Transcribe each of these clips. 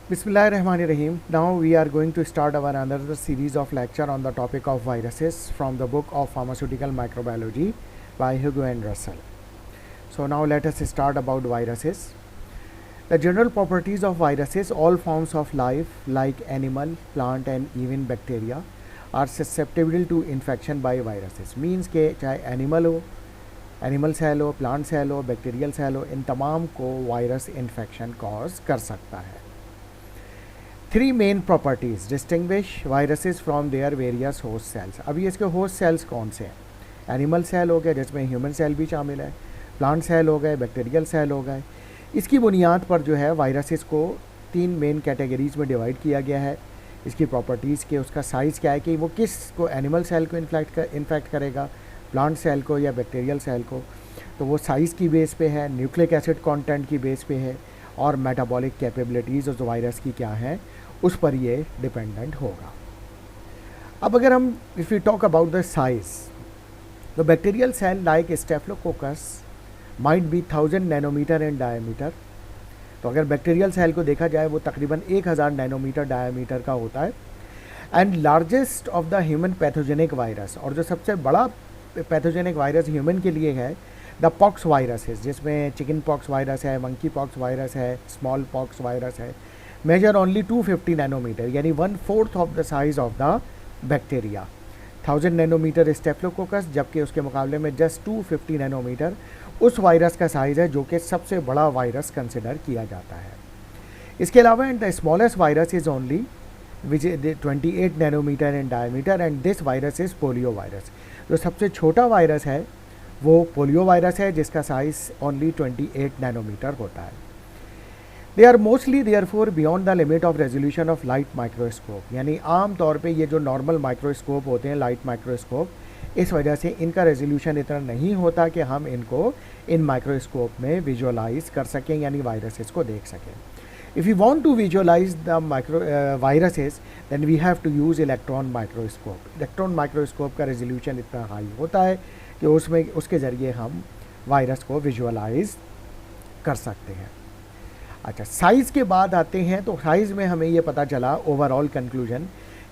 Bismillahirrahmanirrahim. Now we are going to start our another series of lecture on the topic of viruses from the book of Pharmaceutical Microbiology by Hugo and Russell. So now let us start about viruses. The general properties of viruses: all forms of life like animal, plant and even bacteria are susceptible to infection by viruses. Means के चाहे animal cell हो, plant cell हो, bacterial cell हो, इन तमाम को virus infection cause कर सकता है. Three main properties distinguish viruses from their various host cells. अभी इसके होस्ट सेल्स कौन से हैं? एनिमल सेल हो गए जिसमें ह्यूमन सेल भी शामिल है, प्लांट सेल हो गए, बैक्टीरियल सेल हो गए. इसकी बुनियाद पर जो है वायरसेस को तीन मेन कैटेगरीज़ में डिवाइड किया गया है. इसकी प्रॉपर्टीज़ के उसका साइज़ क्या है कि वो किस को एनिमल सेल को इन्फेक्ट करेगा, प्लांट सेल को या बैक्टीरियल सेल को. तो वो साइज़ की बेस पे है, न्यूक्लिक एसिड कंटेंट की बेस पे है और मेटाबॉलिक कैपेबिलिटीज़ उस वायरस की क्या है उस पर ये डिपेंडेंट होगा. अब अगर हम if you talk about the size, the bacterial cell like staphylococcus might be 1000 nanometre in diameter. तो अगर बैक्टीरियल सेल को देखा जाए वो तकरीबन 1000 नैनोमीटर डायमीटर का होता है. And largest of the human pathogenic virus, और जो सबसे बड़ा पैथोजेनिक वायरस ह्यूमन के लिए है द पॉक्स वायरस है, जिसमें चिकन पॉक्स वायरस है, मंकी पॉक्स वायरस है, स्मॉल पॉक्स वायरस है. मेजर ओनली 250 नैनोमीटर यानी 1/4 of the size of the bacteria. 1000 nanometre staphylococcus, जबकि उसके मुकाबले में जस्ट 250 नैनोमीटर उस वायरस का साइज़ है जो कि सबसे बड़ा वायरस कंसिडर किया जाता है. इसके अलावा and the smallest virus is only which 28 nanometre in diameter and this virus is poliovirus. जो सबसे छोटा वायरस है वो पोलियो वायरस है जिसका साइज़ ओनली 28 नैनोमीटर होता है. They are mostly therefore beyond the limit of resolution of light microscope. यानी आम तौर पे ये जो नॉर्मल माइक्रोस्कोप होते हैं, लाइट माइक्रोस्कोप, इस वजह से इनका रेजोल्यूशन इतना नहीं होता कि हम इनको इन माइक्रोस्कोप में विजुअलाइज कर सकें यानी वायरसेस को देख सकें. If you want to visualise the viruses then we have to use electron microscope. Electron microscope का रेजोल्यूशन इतना हाई होता है कि उसमें उसके ज़रिए हम वायरस को विजुअलाइज कर सकते हैं. अच्छा, साइज़ के बाद आते हैं तो साइज़ में हमें ये पता चला ओवरऑल कंक्लूजन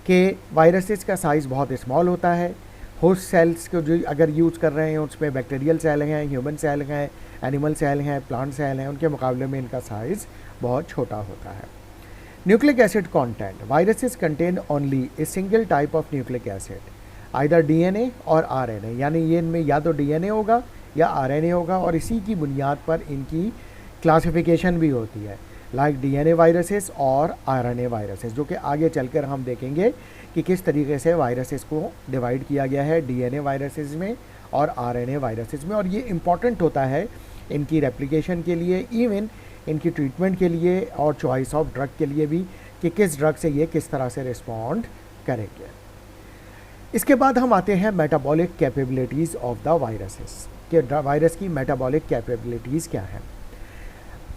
कि वायरसेस का साइज़ बहुत स्मॉल होता है. होस्ट सेल्स को जो अगर यूज़ कर रहे हैं उसमें बैक्टीरियल सेल हैं, ह्यूमन सेल हैं, एनिमल सेल हैं, प्लांट सेल हैं, उनके मुकाबले में इनका साइज़ बहुत छोटा होता है. Nucleic acid content viruses contain only a single type of nucleic acid, either DNA और आरएनए. यानी ये इनमें या तो डीएनए होगा या आरएनए होगा और इसी की बुनियाद पर इनकी क्लासिफिकेशन भी होती है लाइक डीएनए वायरसेस और आरएनए वायरसेस, जो कि आगे चलकर हम देखेंगे कि किस तरीके से वायरसेस को डिवाइड किया गया है डीएनए वायरसेस में और आरएनए वायरसेस में. और ये इम्पॉर्टेंट होता है इनकी रेप्लिकेशन के लिए, इवन इनकी ट्रीटमेंट के लिए और चॉइस ऑफ ड्रग के लिए भी कि किस ड्रग से ये किस तरह से रिस्पॉन्ड करेंगे. इसके बाद हम आते हैं metabolic capabilities of the viruses कि वायरस की मेटाबॉलिक कैपेबिलिटीज़ क्या है.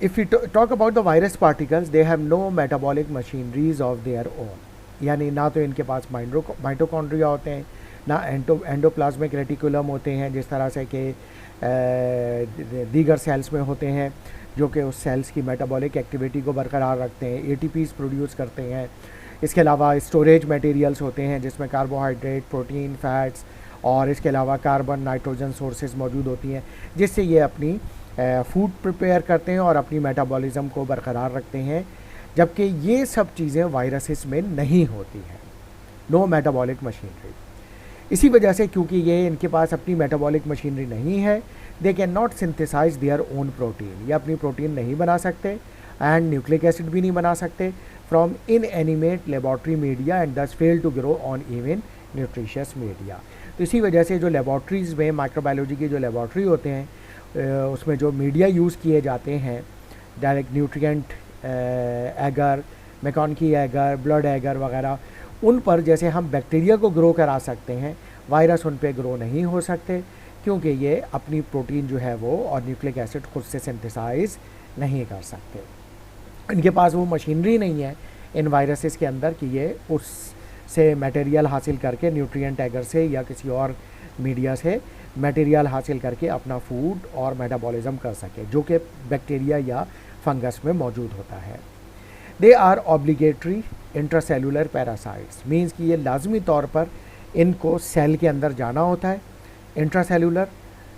If we talk about the virus particles, they have no metabolic machineries of their own. यानी ना तो इनके पास माइटोकॉन्ड्रिया होते हैं, ना एंडोप्लाज्मिक रेटिकुलम होते हैं जिस तरह से कि दीगर सेल्स में होते हैं जो कि उस सेल्स की मेटाबॉलिक एक्टिविटी को बरकरार रखते हैं, एटीपीज प्रोड्यूस करते हैं. इसके अलावा स्टोरेज मटेरियल्स होते हैं जिसमें कार्बोहाइड्रेट, प्रोटीन, फैट्स और इसके अलावा कार्बन, नाइट्रोजन सोर्सेज मौजूद होती हैं जिससे ये अपनी फूड प्रिपेयर करते हैं और अपनी मेटाबॉलिज्म को बरकरार रखते हैं. जबकि ये सब चीज़ें वायरसेस में नहीं होती हैं, नो मेटाबॉलिक मशीनरी. इसी वजह से क्योंकि ये इनके पास अपनी मेटाबॉलिक मशीनरी नहीं है, they cannot synthesise their own protein. ये अपनी प्रोटीन नहीं बना सकते एंड न्यूक्लिक एसिड भी नहीं बना सकते from inanimate laboratory media and thus fail to grow on even nutritious media. तो इसी वजह से जो लेबॉर्ट्रीज़ में माइक्रोबायोलॉजी की जो लेबॉर्ट्री होते हैं उसमें जो मीडिया यूज़ किए जाते हैं, direct nutrient agar, MacConkey agar, blood agar वगैरह, उन पर जैसे हम बैक्टीरिया को ग्रो करा सकते हैं, वायरस उन पे ग्रो नहीं हो सकते क्योंकि ये अपनी प्रोटीन जो है वो और न्यूक्लिक एसिड खुद से सिंथेसाइज नहीं कर सकते. इनके पास वो मशीनरी नहीं है इन वायरसेस के अंदर कि ये उससे मटेरियल हासिल करके न्यूट्रिएंट एगर से या किसी और मीडिया से मटेरियल हासिल करके अपना फूड और मेटाबॉलिज्म कर सके जो कि बैक्टीरिया या फंगस में मौजूद होता है. They are obligatory intracellular parasites, means कि ये लाजमी तौर पर इनको सेल के अंदर जाना होता है, इंट्रासेलुलर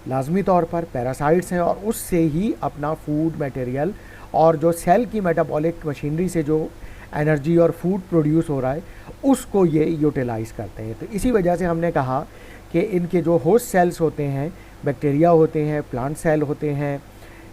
लाजमी तौर पर पैरासाइट्स हैं, और उससे ही अपना फूड मटेरियल और जो सेल की मेटाबॉलिक मशीनरी से जो एनर्जी और फूड प्रोड्यूस हो रहा है उसको ये यूटिलाइज़ करते हैं। तो इसी वजह से हमने कहा कि इनके जो होस्ट सेल्स होते हैं, बैक्टीरिया होते हैं, प्लांट सेल होते हैं,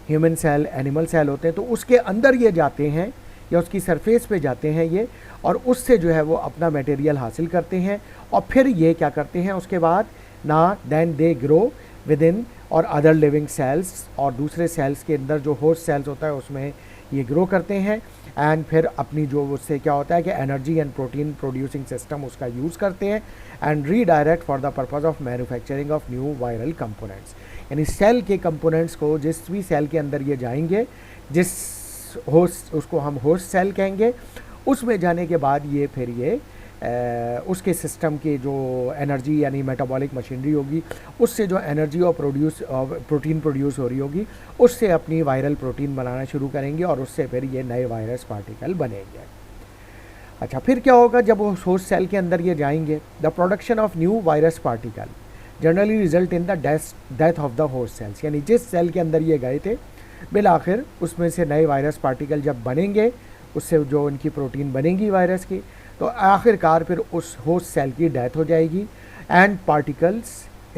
ह्यूमन सेल, एनिमल सेल होते हैं, तो उसके अंदर ये जाते हैं या उसकी सरफेस पे जाते हैं ये, और उससे जो है वो अपना मटेरियल हासिल करते हैं, और फिर ये क्या करते हैं उसके बाद ना, then they grow within और अदर लिविंग सेल्स, और दूसरे सेल्स के अंदर जो होस्ट सेल्स होता है उसमें ये ग्रो करते हैं, एंड फिर अपनी जो उससे क्या होता है कि energy and protein producing system उसका यूज़ करते हैं, and redirect for the purpose of manufacturing of new viral components. यानी सेल के कंपोनेंट्स को जिस भी सेल के अंदर ये जाएंगे, जिस होस्ट उसको हम होस्ट सेल कहेंगे, उसमें जाने के बाद ये फिर ये उसके सिस्टम की जो एनर्जी यानी मेटाबॉलिक मशीनरी होगी, उससे जो एनर्जी और प्रोटीन प्रोड्यूस हो रही होगी, उससे अपनी वायरल प्रोटीन बनाना शुरू करेंगे, और उससे फिर ये नए वायरस पार्टिकल बनेंगे। अच्छा, फिर क्या होगा जब वो होस्ट सेल के अंदर ये जाएंगे? The production of new virus particle generally result in the death of the host cells, यानी जिस सेल के अंदर ये गए थे बिल आखिर उसमें से नए वायरस पार्टिकल जब बनेंगे, उससे जो उनकी प्रोटीन बनेगी वायरस की, तो आखिरकार फिर उस होस्ट सेल की डेथ हो जाएगी, and particles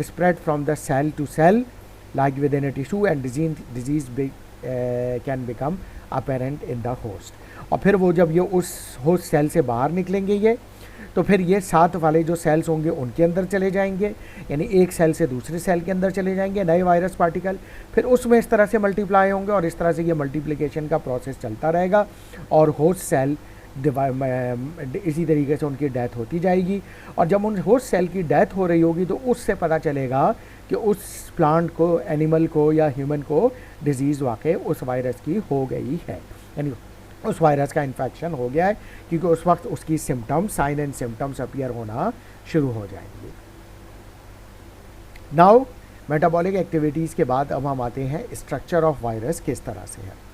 spread from the cell to cell like within a tissue, and disease can become apparent in the host. और फिर वो जब ये उस होस्ट सेल से बाहर निकलेंगे ये, तो फिर ये साथ वाले जो सेल्स होंगे उनके अंदर चले जाएंगे, यानी एक सेल से दूसरे सेल के अंदर चले जाएंगे नए वायरस पार्टिकल, फिर उसमें इस तरह से मल्टीप्लाई होंगे, और इस तरह से ये मल्टीप्लिकेशन का प्रोसेस चलता रहेगा, और होस्ट सेल इसी तरीके से उनकी डेथ होती जाएगी। और जब उन होस्ट सेल की डेथ हो रही होगी तो उससे पता चलेगा कि उस प्लांट को, एनिमल को या ह्यूमन को डिजीज़ वाकई उस वायरस की हो गई है, यानी उस वायरस का इन्फेक्शन हो गया है, क्योंकि उस वक्त उसकी symptoms, sign and symptoms appear होना शुरू हो जाएंगे। नाउ मेटाबॉलिक एक्टिविटीज़ के बाद अब हम आते हैं स्ट्रक्चर ऑफ वायरस किस तरह से है।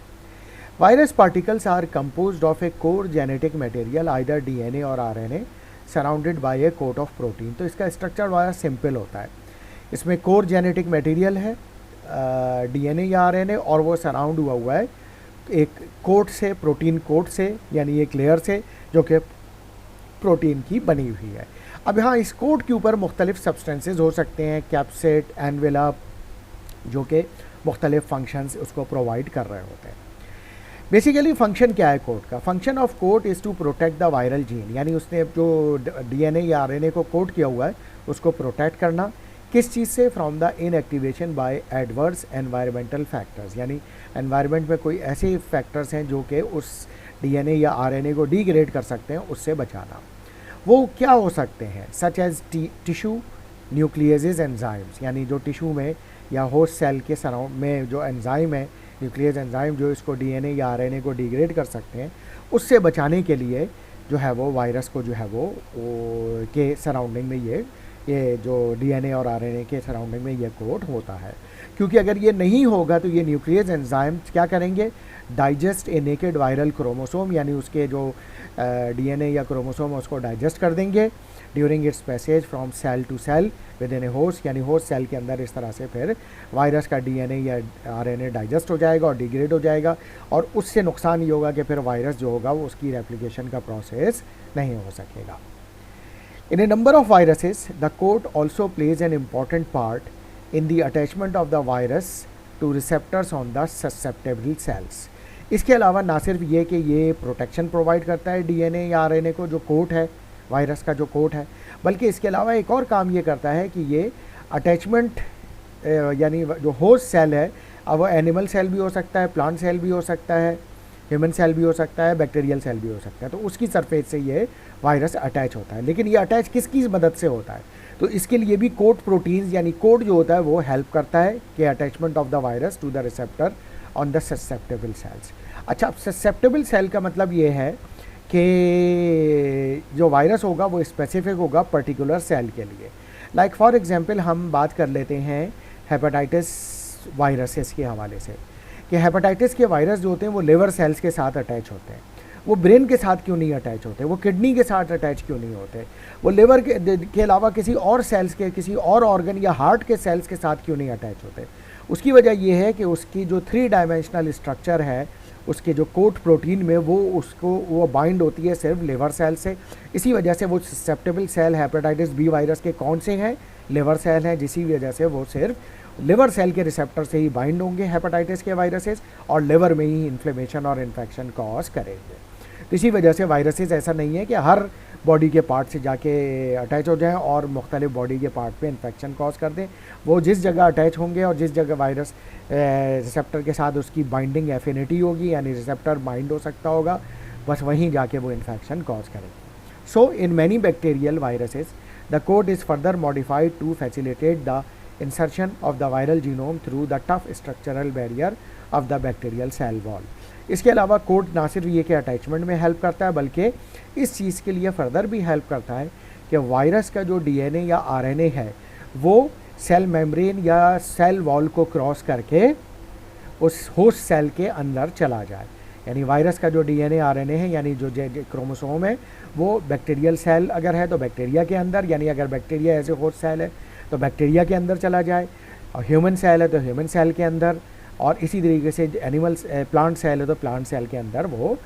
Virus particles are composed of a core genetic material either DNA और RNA surrounded by a coat of protein. तो इसका स्ट्रक्चर बड़ा सिंपल होता है, इसमें कोर जेनेटिक मटेरियल है डीएनए या आरएनए, और वो सराउंड हुआ है एक कोट से, प्रोटीन कोट से, यानी एक लेयर से जो कि प्रोटीन की बनी हुई है। अब यहाँ इस कोट के ऊपर मुख्तलिफ सब्सटेंसेज हो सकते हैं, कैप्सिड, एनवेलप, जो कि मुख्तलिफ फंक्शंस उसको प्रोवाइड कर रहे होते हैं। बेसिकली फंक्शन क्या है कोट का? Function of coat is to protect the viral gene, यानी उसने जो डीएनए या आरएनए को कोट किया हुआ है उसको प्रोटेक्ट करना। किस चीज़ से? From the inactivation by adverse environmental factors, यानी एनवायरनमेंट में कोई ऐसे फैक्टर्स हैं जो कि उस डीएनए या आरएनए को डिग्रेड कर सकते हैं, उससे बचाना। वो क्या हो सकते हैं? Such as tissue nucleases enzymes, यानी जो टिश्यू में या होस्ट सेल के सराउंड में जो एंजाइम है, न्यूक्लियस एंजाइम जो इसको डीएनए या आरएनए को डिग्रेड कर सकते हैं, उससे बचाने के लिए जो है वो वायरस को जो है वो के सराउंडिंग में ये जो डीएनए और आरएनए के सराउंडिंग में ये कोट होता है। क्योंकि अगर ये नहीं होगा तो ये न्यूक्लियस एंजाइम क्या करेंगे? डाइजेस्ट ए नेकेड वायरल क्रोमोसोम, यानी उसके जो डीएनए या क्रोमोसोम उसको डाइजेस्ट कर देंगे during its passage from cell to cell within a host, यानी होस्ट सेल के अंदर इस तरह से फिर वायरस का डीएनए या आरएनए डाइजेस्ट हो जाएगा और डिग्रेड हो जाएगा, और उससे नुकसान ये होगा कि फिर वायरस जो होगा वो उसकी रेप्लिकेशन का प्रोसेस नहीं हो सकेगा। In a number of viruses, the coat also plays an important part in the attachment of the virus to receptors on the susceptible cells. इसके अलावा ना सिर्फ ये कि ये प्रोटेक्शन प्रोवाइड करता है डीएनए या आरएनए को, जो कोट है वायरस का जो कोट है, बल्कि इसके अलावा एक और काम ये करता है कि ये अटैचमेंट यानी जो होस्ट सेल है, अब वो एनिमल सेल भी हो सकता है, प्लांट सेल भी हो सकता है, ह्यूमन सेल भी हो सकता है, बैक्टीरियल सेल भी हो सकता है, तो उसकी सरफेस से ये वायरस अटैच होता है। लेकिन ये अटैच किसकी मदद से होता है? तो इसके लिए भी कोट प्रोटीन्स यानी कोट जो होता है वो हेल्प करता है कि attachment of the virus to the receptor on the susceptible cells. अच्छा, अब ससेप्टेबल सेल का मतलब ये है कि जो वायरस होगा वो स्पेसिफिक होगा पर्टिकुलर सेल के लिए। लाइक फॉर एग्जांपल हम बात कर लेते हैं हेपेटाइटिस वायरसेस के हवाले से, कि हेपेटाइटिस के वायरस जो होते हैं वो लिवर सेल्स के साथ अटैच होते हैं। वो ब्रेन के साथ क्यों नहीं अटैच होते, वो किडनी के साथ अटैच क्यों नहीं होते, वो लिवर के अलावा किसी और सेल्स के, किसी और ऑर्गन या हार्ट के सेल्स के साथ क्यों नहीं अटैच होते। उसकी वजह ये है कि उसकी जो 3 डायमेंशनल स्ट्रक्चर है, उसके जो कोट प्रोटीन में वो बाइंड होती है सिर्फ लिवर सेल से। इसी वजह से वो susceptible cell hepatitis B virus के कौन से हैं, लिवर सेल हैं, जिसी वजह से वो सिर्फ लिवर सेल के रिसेप्टर से ही बाइंड होंगे हेपेटाइटिस के वायरसेस और लिवर में ही इन्फ्लेमेशन और इन्फेक्शन कॉज करेंगे। तो इसी वजह से वायरसेस ऐसा नहीं है कि हर बॉडी के पार्ट से जाके अटैच हो जाएं और मुख्तलिफ बॉडी के पार्ट पे इन्फेक्शन कॉज कर दें। वो जिस जगह अटैच होंगे और जिस जगह वायरस रिसेप्टर के साथ उसकी बाइंडिंग एफिनिटी होगी, यानी रिसेप्टर बाइंड हो सकता होगा, बस वहीं जाके वो इन्फेक्शन कॉज करेंगे। So in many bacterial viruses the code is further modified to facilitate the insertion of the viral genome through the tough structural barrier of the bacterial cell wall। इसके अलावा कोड ना सिर्फ ये कि attachment में help करता है, बल्कि इस चीज़ के लिए फर्दर भी हेल्प करता है कि वायरस का जो डीएनए या आरएनए है वो सेल मेम्ब्रेन या सेल वॉल को क्रॉस करके उस होस्ट सेल के अंदर चला जाए। यानी वायरस का जो डीएनए आरएनए है, यानी जो क्रोमोसोम है, वो बैक्टीरियल सेल अगर है तो बैक्टीरिया के अंदर, यानी अगर bacteria as a host cell है तो बैक्टीरिया के अंदर चला जाए, और ह्यूमन सेल है तो ह्यूमन सेल के अंदर, और इसी तरीके से एनिमल्स प्लांट सेल है तो प्लांट सेल के अंदर वो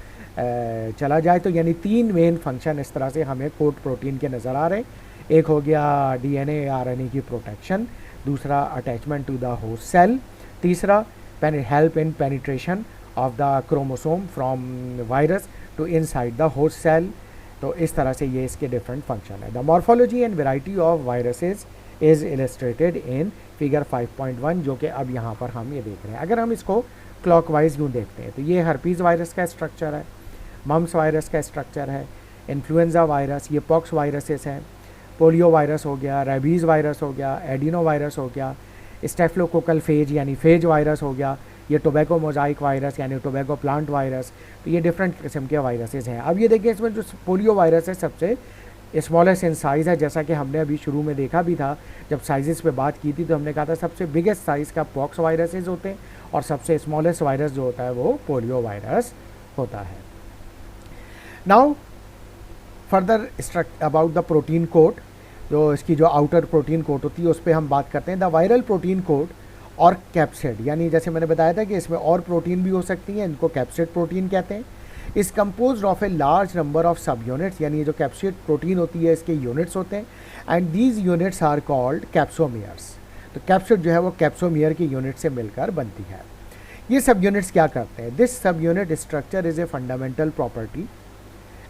चला जाए। तो यानी 3 मेन फंक्शन इस तरह से हमें कोट प्रोटीन के नज़र आ रहे हैं। एक हो गया डीएनए आरएनए की प्रोटेक्शन, दूसरा attachment to the host cell, तीसरा help in penetration of the chromosome from virus to inside the host cell. तो इस तरह से ये इसके डिफरेंट फंक्शन है। The morphology and variety of viruses is illustrated in figure 5.1, जो कि अब यहाँ पर हम ये देख रहे हैं। अगर हम इसको क्लॉकवाइज यूँ देखते हैं तो ये हर्पीज़ वायरस का स्ट्रक्चर है, मम्स वायरस का स्ट्रक्चर है, इन्फ्लुएंजा वायरस, ये पॉक्स वायरसेस हैं, पोलियो वायरस हो गया, रेबीज़ वायरस हो गया, एडिनो वायरस हो गया, स्टेफिलोकोकल फेज यानी फेज वायरस हो गया, ये टोबैको मोजाइक वायरस यानी टोबैको प्लांट वायरस। तो ये डिफरेंट किस्म के वायरसेस हैं। अब ये देखिए, इसमें जो पोलियो वायरस है सबसे स्मॉलेस्ट इन साइज़ है, जैसा कि हमने अभी शुरू में देखा भी था जब साइज़ पे बात की थी, तो हमने कहा था सबसे बिगेस्ट साइज़ का पॉक्स वायरसेस होते हैं और सबसे स्मॉलेस्ट वायरस जो होता है वो पोलियो वायरस होता है। Now further about the protein coat, जो इसकी जो आउटर प्रोटीन कोट होती है उस पर हम बात करते हैं। द वायरल प्रोटीन कोट और कैप्सिड, यानी जैसे मैंने बताया था कि इसमें और प्रोटीन भी हो सकती हैं, इनको कैप्सिड प्रोटीन कहते हैं। इस compose of a large number of सब यूनिट्स, यानी जो कैप्सिड प्रोटीन होती है इसके यूनिट्स होते हैं, and these units are called capsomeres. तो कैप्सिड जो है वो कैप्सोमियर की यूनिट से मिलकर बनती है। ये सब यूनिट्स क्या करते हैं? दिस सब unit structure is a fundamental property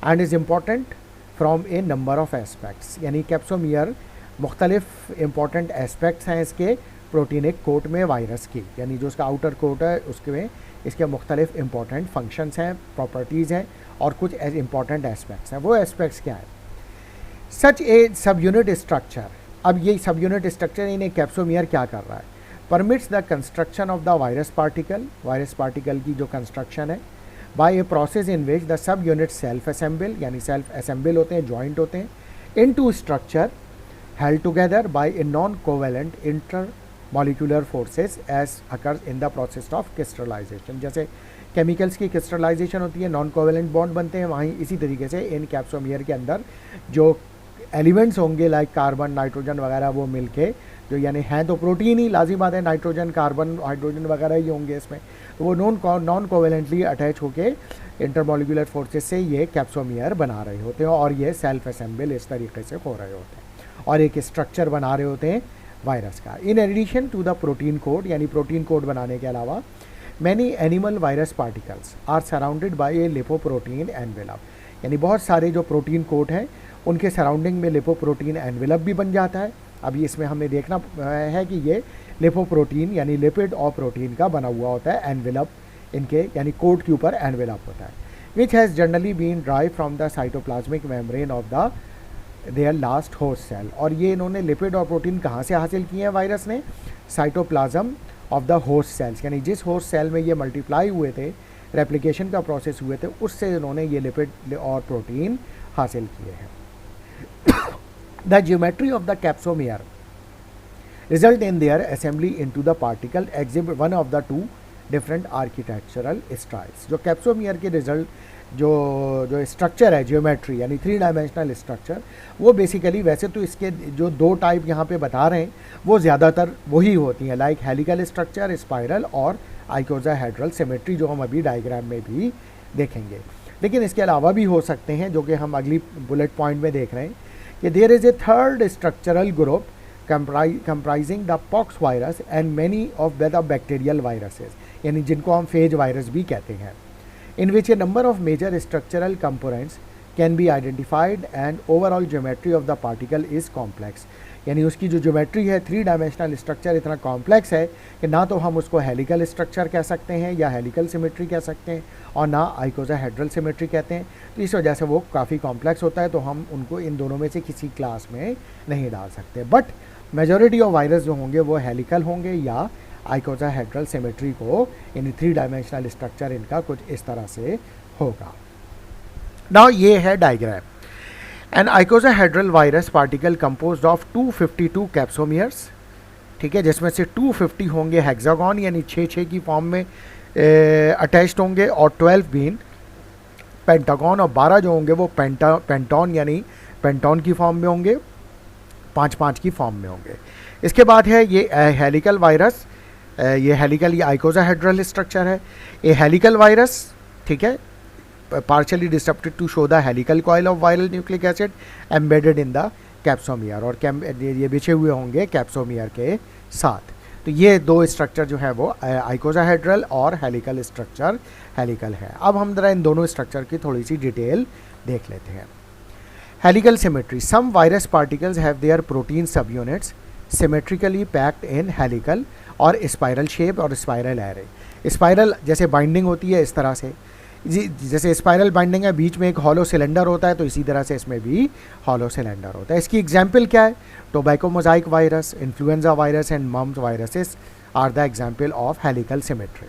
and is important from A number of aspects. यानी कैप्सोमियर मुख्तलिफ इंपॉर्टेंट एस्पेक्ट्स हैं इसके प्रोटीनिक कोट में वायरस की, यानी जो उसका आउटर कोट है उसके में इसके मुख्तलिफ इंपॉर्टेंट फंक्शंस हैं, प्रॉपर्टीज़ हैं और कुछ इंपॉर्टेंट एस्पेक्ट्स हैं। वो एस्पेक्ट्स क्या है? सच ए सब यूनिट स्ट्रक्चर, अब ये सब यूनिट स्ट्रक्चर इन्हें कैप्सोमियर क्या कर रहा है? Permits the construction of the virus particle की जो कंस्ट्रक्शन है by a process in which the subunit self assemble, यानी सेल्फ असेंबल होते हैं, जॉइंट होते हैं, into structure held together by a non covalent intermolecular forces as occurs in the process of crystallisation. जैसे chemicals की crystallisation होती है, non covalent bond बनते हैं, वहीं इसी तरीके से इन कैप्सोमियर के अंदर जो एलिमेंट्स होंगे लाइक कार्बन, नाइट्रोजन वगैरह, वो मिलके जो यानी हैं तो प्रोटीन ही, लाजिम बात है, नाइट्रोजन, कार्बन, हाइड्रोजन वगैरह ही होंगे इसमें, तो वो नॉन कोवेलेंटली अटैच होके इंटरमॉलिक्यूलर फोर्सेस से ये कैप्सोमियर बना रहे होते हैं और ये सेल्फ असेंबल इस तरीके से हो रहे होते हैं और एक स्ट्रक्चर बना रहे होते हैं वायरस का। In addition to the protein code, यानी प्रोटीन कोड बनाने के अलावा many animal virus particles are surrounded by a lipoprotein envelope, यानी बहुत सारे जो प्रोटीन कोड हैं उनके सराउंडिंग में लिपोप्रोटीन एनवेलप भी बन जाता है। अभी इसमें हमने देखना है कि ये लिपोप्रोटीन यानी लिपिड और प्रोटीन का बना हुआ होता है एनवेलप, इनके यानी कोड के ऊपर एनवेलप होता है, which has generally been drive from the cytoplasmic membrane of the their last host cell. और ये इन्होंने लिपिड और प्रोटीन कहाँ से हासिल किए हैं वायरस ने? Cytoplasm of the host cells, यानी जिस होस्ट सेल में ये मल्टीप्लाई हुए थे, रेप्लिकेशन का प्रोसेस हुए थे, उससे इन्होंने ये लिपिड और प्रोटीन हासिल किए हैं। The geometry of the capsomere result in their assembly into the particle exhibit one of the two different architectural styles। जो कैप्सोमियर के रिजल्ट जो स्ट्रक्चर है, ज्योमेट्री यानी 3 डायमेंशनल स्ट्रक्चर, वो बेसिकली वैसे तो इसके जो 2 टाइप यहाँ पे बता रहे हैं वो ज़्यादातर वही होती हैं, लाइक हेलिकल स्ट्रक्चर, स्पाइरल और आइकोसाहेड्रल सिमेट्री, जो हम अभी डायग्राम में भी देखेंगे। लेकिन इसके अलावा भी हो सकते हैं, जो कि हम अगली बुलेट पॉइंट में देख रहे हैं कि there is a third structural group comprising the pox virus and many of the bacterial viruses, यानी जिनको हम फेज वायरस भी कहते हैं, in which a number of major structural components can be identified and overall geometry of the particle is complex। यानी उसकी जो geometry है, 3 डायमेंशनल स्ट्रक्चर इतना कॉम्प्लेक्स है कि ना तो हम उसको हेलिकल स्ट्रक्चर कह सकते हैं या हेलिकल सिमेट्री कह सकते हैं और ना आइकोसाहेड्रल सिमेट्री कहते हैं। तो इस वजह से वो काफ़ी कॉम्प्लेक्स होता है, तो हम उनको इन दोनों में से किसी क्लास में नहीं डाल सकते। बट मेजॉरिटी ऑफ वायरस जो होंगे वो हेलिकल होंगे या आइकोसाहेड्रल सिमेट्री को, यानी 3 डायमेंशनल स्ट्रक्चर इनका कुछ इस तरह से होगा। नाउ ये है diagram. An icosahedral virus particle composed of 252 capsomeres, ठीक है, जिसमें से 250 होंगे हेक्सागोन यानी 6-6 की फॉर्म में अटैच्ड होंगे और 12 बीन पेंटागन, और 12 जो होंगे वो पेंटॉन यानी पेंटॉन की फॉर्म में होंगे, 5-5 की फॉर्म में होंगे। इसके बाद है ये हेलिकल वायरस, ये हेलिकल, ये आइकोसाहेड्रल स्ट्रक्चर है। ये हेलिकल वायरस, ठीक है, partially disrupted to show the helical coil of viral nucleic acid embedded in the capsomer, और ये बिछे हुए होंगे कैप्सोमियर के साथ। तो ये 2 स्ट्रक्चर जो है वो आइकोसाहेड्रल और हेलिकल स्ट्रक्चर हेलिकल है। अब हम जरा इन दोनों स्ट्रक्चर की थोड़ी सी डिटेल देख लेते हैं। Helical symmetry, some virus particles have their protein subunits symmetrically packed in helical और स्पाइरल शेप और स्पाइरल एरे। स्पाइरल जैसे बाइंडिंग होती है इस तरह से, जैसे स्पाइरल बाइंडिंग है, बीच में एक हॉलो सिलेंडर होता है, तो इसी तरह से इसमें भी हॉलो सिलेंडर होता है। इसकी एग्जाम्पल क्या है? Tobacco mosaic virus, influenza virus and mumps viruses are the example of helical symmetry.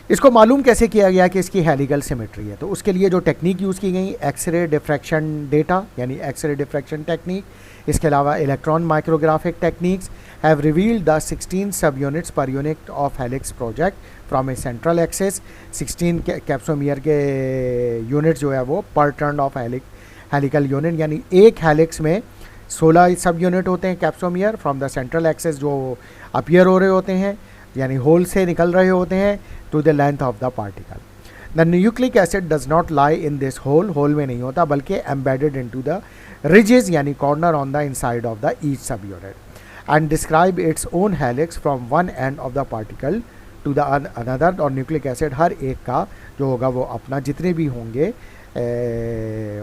इसको मालूम कैसे किया गया कि इसकी हेलिकल सिमेट्री है? तो उसके लिए जो टेक्निक यूज़ की गई, एक्सरे डिफ्रैक्शन डेटा यानी एक्सरे डिफ्रैक्शन टेक्निक, इसके अलावा electron micrographic techniques have revealed the 16 subunits per unit of helix project from a central axis. 16 capsomere के यूनिट जो है वो पर टर्न ऑफ हेलिकल यूनिट, यानी एक हेलिक्स में 16 सब यूनिट होते हैं capsomere from the central access जो अपीयर हो रहे होते हैं, यानी होल से निकल रहे होते हैं to the length of the particle. The nucleic acid does not lie in this hole, hole में नहीं होता बल्कि एम्बेडेड इनटू द रिजेस यानी corner on the inside of the each subunit and describe its own helix from one end of the particle to the another. और nucleic acid हर एक का जो होगा वो अपना, जितने भी होंगे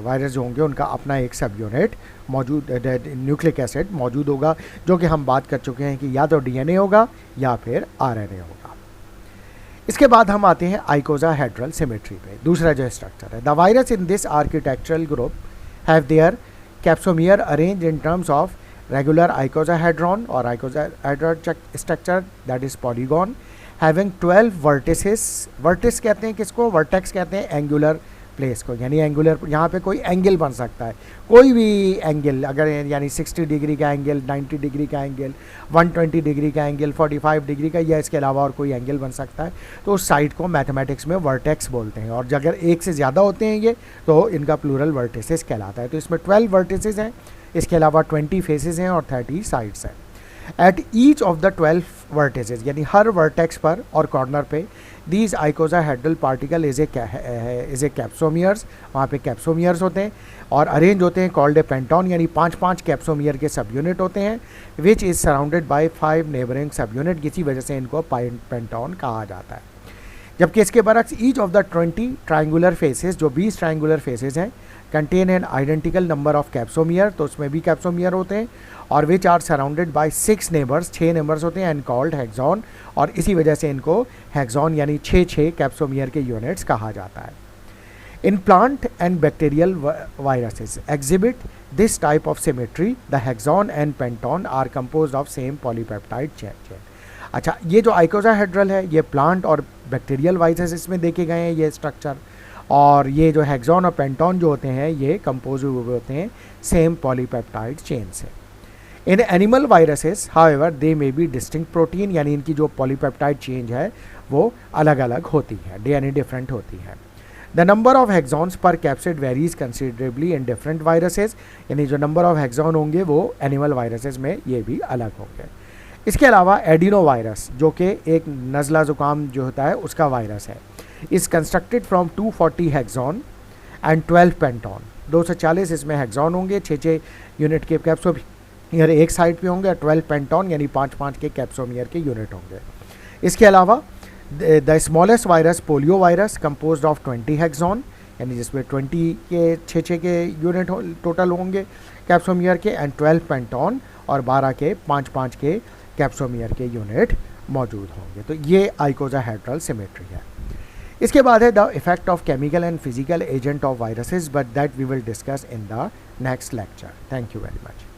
वायरस जो होंगे उनका अपना एक सब यूनिट मौजूद, न्यूक्लिक एसिड मौजूद होगा, जो कि हम बात कर चुके हैं कि या तो डीएनए होगा या फिर आरएनए होगा। इसके बाद हम आते हैं आइकोसाहेड्रल सिमेट्री पे। दूसरा जो स्ट्रक्चर है, the virus in this architectural group have their capsomere arrange in terms of regular icosahedron और icosahedral structure that is polygon having 12 vertices. Vertex कहते हैं किसको? वर्टेक्स कहते हैं एंगुलर प्लेस को, यानी एंगुलर, यहाँ पे कोई एंगल बन सकता है, कोई भी एंगल, अगर यानी 60 डिग्री का एंगल, 90 डिग्री का एंगल, 120 डिग्री का एंगल, 45 डिग्री का, या इसके अलावा और कोई एंगल बन सकता है। तो उस साइड को मैथमेटिक्स में वर्टेक्स बोलते हैं, और अगर एक से ज़्यादा होते हैं ये तो इनका प्लूरल वर्टिसेस कहलाता है। तो इसमें 12 वर्टिसेस हैं, इसके अलावा 20 फेसेस हैं और 30 साइड्स हैं। At each of the 12 vertices, यानी हर वर्टेक्स पर और कॉर्नर पे, these आइकोसाहेड्रल particle is a capsomeres, वहाँ पे कैप्सोमियर्स होते हैं और अरेंज होते हैं कॉल्ड ए पेंटॉन, यानी 5-5 कैप्सोमियर के सब यूनिट होते हैं, which is surrounded by 5 neighbouring सब यूनिट, किसी वजह से इनको पेंटॉन कहा जाता है। जबकि इसके बरक्स each of the 20 triangular faces, जो 20 ट्राइंगुलर फेसेस हैं, contain an identical number of capsomere, तो उसमें भी कैप्सोमियर होते हैं, और which are surrounded by 6 neighbours, 6 neighbours होते हैं, एंड कॉल्ड हेक्सॉन, और इसी वजह से इनको हेक्सॉन यानी 6 कैप्सोमियर के यूनिट्स कहा जाता है। In plant and bacterial viruses exhibit this type of symmetry, the hexon and penton are composed of same polypeptide chain. अच्छा, ये जो आइकोसाहेड्रल है ये प्लांट और बैक्टीरियल वायरसेस में देखे गए हैं ये स्ट्रक्चर, और ये जो हेक्सॉन और पेंटॉन जो होते हैं ये कंपोज हुए होते हैं सेम पॉलीपेप्टाइड चेन से। In animal viruses however they may be distinct protein, यानी इनकी जो पॉलीपेप्टाइड चेन है वो अलग अलग होती है, डीएनए डिफरेंट होती है। द नंबर ऑफ हेक्सॉन्स पर capsid varies considerably in different viruses, यानी जो नंबर ऑफ हेक्सॉन होंगे वो एनिमल वायरसेस में ये भी अलग होंगे। इसके अलावा एडिनो वायरस जो कि एक नज़ला ज़ुकाम जो होता है उसका वायरस है, इज़ कंस्ट्रक्टेड फ्रॉम 240 हेक्सॉन एंड 12 पेंटॉन। 240 इसमें हेक्सॉन होंगे, 6 यूनिट के कैप्सोमियर एक साइड पे होंगे, 12 पेंटॉन यानी 5 के कैप्सोमियर के यूनिट होंगे। इसके अलावा the smallest virus polio virus composed of 20 हेक्सॉन, यानी जिसमें 20 के 6 के यूनिट टोटल होंगे कैप्सोमियर के, एंड 12 पेंटॉन और 12 के 5 के कैप्सोमियर के यूनिट मौजूद होंगे। तो ये आइकोसाहेड्रल सिमेट्री है। इसके बाद है the effect of chemical and physical agent of viruses, but that we will discuss in the next lecture. Thank you very much.